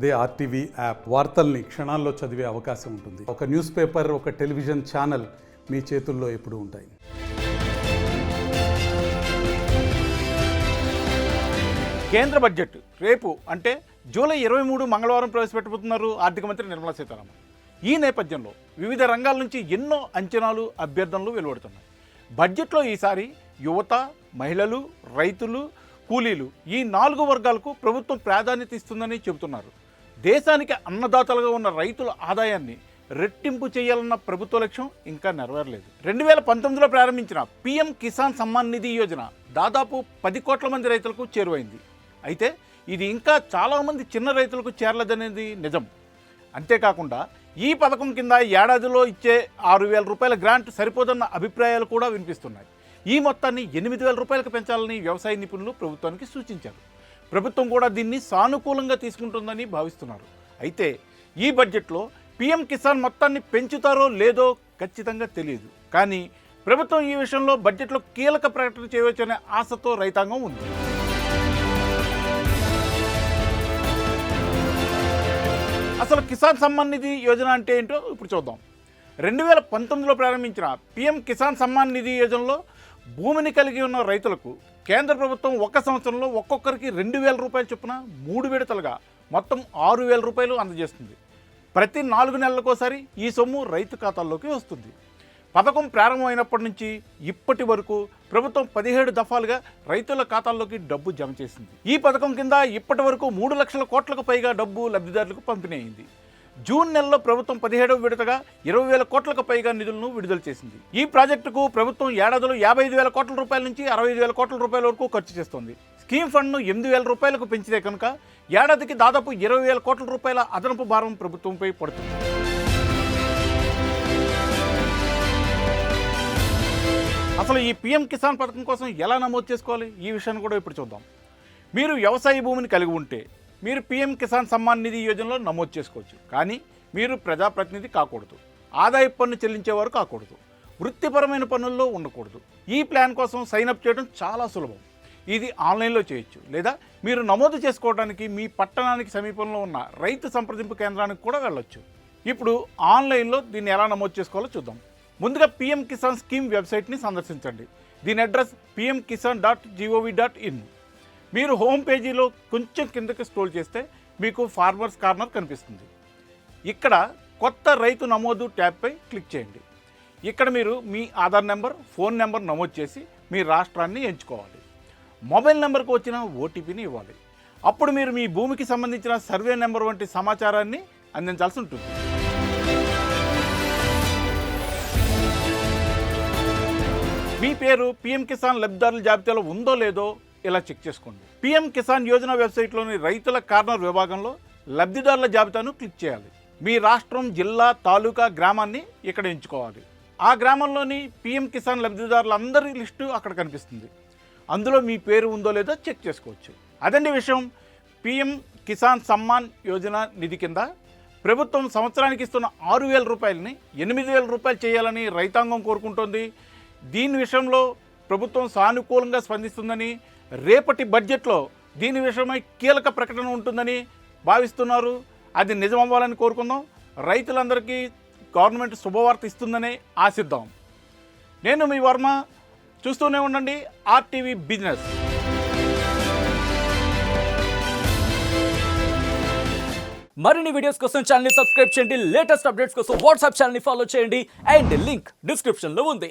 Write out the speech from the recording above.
అదే RTV app వార్తల్ని క్షణాల్లో చదివే అవకాశం ఉంటుంది. ఒక న్యూస్ పేపర్, ఒక టెలివిజన్ ఛానల్ మీ చేతుల్లో ఎప్పుడూ ఉంటాయి. కేంద్ర బడ్జెట్ రేపు అంటే జూలై 23 మంగళవారం ప్రవేశపెట్టబోతున్నారు ఆర్థిక మంత్రి నిర్మలా సీతారామన్. ఈ నేపథ్యంలో వివిధ రంగాల నుంచి ఎన్నో అంచనాలు, అభ్యర్థనలు వెలువడుతున్నాయి. బడ్జెట్లో ఈసారి యువత, మహిళలు, రైతులు, కూలీలు ఈ 4 వర్గాలకు ప్రభుత్వం ప్రాధాన్యత ఇస్తుందని చెబుతున్నారు. దేశానికి అన్నదాతలుగా ఉన్న రైతుల ఆదాయాన్ని రెట్టింపు చేయాలన్న ప్రభుత్వ లక్ష్యం ఇంకా నెరవేరలేదు. 2019లో ప్రారంభించిన పీఎం కిసాన్ సమ్మాన్ నిధి యోజన దాదాపు 10 కోట్ల మంది రైతులకు చేరువైంది. అయితే ఇది ఇంకా చాలామంది చిన్న రైతులకు చేరలేదనేది నిజం. అంతేకాకుండా ఈ పథకం కింద ఏడాదిలో ఇచ్చే 6,000 రూపాయల గ్రాంట్ సరిపోదన్న అభిప్రాయాలు కూడా వినిపిస్తున్నాయి. ఈ మొత్తాన్ని 8,000 రూపాయలకు పెంచాలని వ్యవసాయ నిపుణులు ప్రభుత్వానికి సూచించారు. ప్రభుత్వం కూడా దీన్ని సానుకూలంగా తీసుకుంటుందని భావిస్తున్నారు. అయితే ఈ బడ్జెట్లో పీఎం కిసాన్ మొత్తాన్ని పెంచుతారో లేదో ఖచ్చితంగా తెలియదు. కానీ ప్రభుత్వం ఈ విషయంలో బడ్జెట్లో కీలక ప్రకటన చేయవచ్చనే ఆశతో రైతాంగం ఉంది. అసలు కిసాన్ సమ్మాన్ నిధి యోజన అంటే ఏంటో ఇప్పుడు చూద్దాం. 2019లో ప్రారంభించిన పీఎం కిసాన్ సమ్మాన్ నిధి యోజనలో భూమిని కలిగి ఉన్న రైతులకు కేంద్ర ప్రభుత్వం ఒక సంవత్సరంలో ఒక్కొక్కరికి 2,000 రూపాయలు చొప్పున 3 విడతలుగా మొత్తం 6,000 రూపాయలు అందజేస్తుంది. ప్రతి 4 నెలలకోసారి ఈ సొమ్ము రైతు ఖాతాల్లోకి వస్తుంది. పథకం ప్రారంభమైనప్పటి నుంచి ఇప్పటి వరకు ప్రభుత్వం 17 దఫాలుగా రైతుల ఖాతాల్లోకి డబ్బు జమ చేసింది. ఈ పథకం కింద ఇప్పటి వరకు 3 లక్షల కోట్లకు పైగా డబ్బు లబ్ధిదారులకు పంపిణీ అయింది. జూన్ నెలలో ప్రభుత్వం 17వ విడతగా 20,000 కోట్లకు పైగా నిధులను విడుదల చేసింది. ఈ ప్రాజెక్టుకు ప్రభుత్వం ఏడాదిలో 55,000 కోట్ల రూపాయల నుంచి 65,000 కోట్ల రూపాయల వరకు ఖర్చు చేస్తోంది. స్కీమ్ ఫండ్ను 8,000 రూపాయలకు పెంచితే కనుక ఏడాదికి దాదాపు 20,000 కోట్ల రూపాయల అదనపు భారం ప్రభుత్వంపై పడుతుంది. అసలు ఈ పీఎం కిసాన్ పథకం కోసం ఎలా నమోదు చేసుకోవాలి, ఈ విషయాన్ని కూడా ఇప్పుడు చూద్దాం. మీరు వ్యవసాయ భూమిని కలిగి ఉంటే మీరు పీఎం కిసాన్ సమ్మాన్ నిధి యోజనలో నమోదు చేసుకోవచ్చు. కానీ మీరు ప్రజాప్రతినిధి కాకూడదు, ఆదాయ పన్ను చెల్లించేవారు కాకూడదు, వృత్తిపరమైన పనుల్లో ఉండకూడదు. ఈ ప్లాన్ కోసం సైన్అప్ చేయడం చాలా సులభం. ఇది ఆన్లైన్లో చేయొచ్చు, లేదా మీరు నమోదు చేసుకోవడానికి మీ పట్టణానికి సమీపంలో ఉన్న రైతు సంప్రదింపు కేంద్రానికి కూడా వెళ్ళొచ్చు. ఇప్పుడు ఆన్లైన్లో దీన్ని ఎలా నమోదు చేసుకోవాలో చూద్దాం. ముందుగా పీఎం కిసాన్ స్కీమ్ వెబ్సైట్ని సందర్శించండి. దీని అడ్రస్ pmkisan.gov.in. మీరు హోమ్ పేజీలో కొంచెం కిందకి స్క్రోల్ చేస్తే మీకు ఫార్మర్స్ కార్నర్ కనిపిస్తుంది. ఇక్కడ కొత్త రైతు నమోదు ట్యాబ్పై క్లిక్ చేయండి. ఇక్కడ మీరు మీ ఆధార్ నెంబర్, ఫోన్ నెంబర్ నమోదు చేసి మీ రాష్ట్రాన్ని ఎంచుకోవాలి. మొబైల్ నెంబర్కు వచ్చిన ఓటీపీని ఇవ్వాలి. అప్పుడు మీరు మీ భూమికి సంబంధించిన సర్వే నెంబర్ వంటి సమాచారాన్ని అందించాల్సి ఉంటుంది. మీ పేరు పీఎం కిసాన్ లబ్ధిదారుల జాబితాలో ఉందో లేదో ఇలా చెక్ చేసుకోండి. పీఎం కిసాన్ యోజన వెబ్సైట్లోని రైతుల కార్నర్ విభాగంలో లబ్ధిదారుల జాబితాను క్లిక్ చేయాలి. మీ రాష్ట్రం, జిల్లా, తాలూకా, గ్రామాన్ని ఇక్కడ ఎంచుకోవాలి. ఆ గ్రామంలోని పీఎం కిసాన్ లబ్ధిదారులందరి లిస్టు అక్కడ కనిపిస్తుంది. అందులో మీ పేరు ఉందో లేదో చెక్ చేసుకోవచ్చు. అదండి విషయం. పీఎం కిసాన్ సమ్మాన్ యోజన నిధి కింద ప్రభుత్వం సంవత్సరానికి ఇస్తున్న 6,000 రూపాయలని 8,000 రూపాయలు చేయాలని రైతాంగం కోరుకుంటోంది. దీని విషయంలో ప్రభుత్వం సానుకూలంగా స్పందిస్తుందని, రేపటి బడ్జెట్లో దీని విషయమై కీలక ప్రకటన ఉంటుందని భావిస్తున్నారు. అది నిజమవ్వాలని కోరుకుందాం. రైతులందరికీ గవర్నమెంట్ శుభవార్త ఇస్తుందని ఆశిద్దాం. నేను మీ వర్మ. చూస్తూనే ఉండండి ఆర్టీవీ బిజినెస్. మరిన్ని వీడియోస్ కోసం ఛానల్ ని సబ్స్క్రైబ్ చేయండి. లేటెస్ట్ అప్డేట్స్ కోసం వాట్సాప్ ఛానల్ ని ఫాలో చేయండి. అండ్ లింక్ డిస్క్రిప్షన్ లో ఉంది.